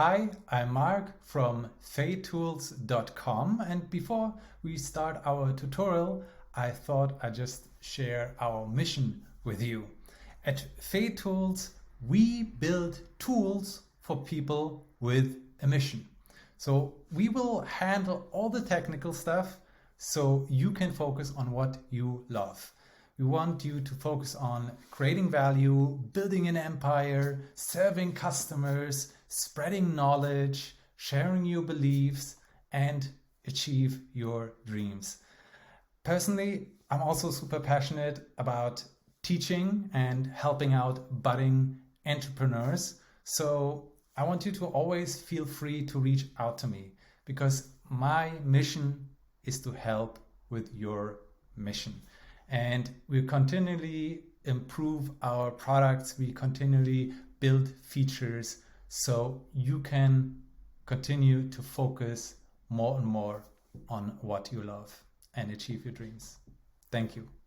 Hi, I'm Mark from faytools.com, and before we start our tutorial, I thought I'd just share our mission with you. At FayTools, we build tools for people with a mission. So we will handle all the technical stuff so you can focus on what you love. We want you to focus on creating value, building an empire, serving customers, spreading knowledge, sharing your beliefs, and achieve your dreams. Personally, I'm also super passionate about teaching and helping out budding entrepreneurs. So I want you to always feel free to reach out to me because my mission is to help with your mission. And we continually improve our products. We continually build features so you can continue to focus more and more on what you love and achieve your dreams. Thank you.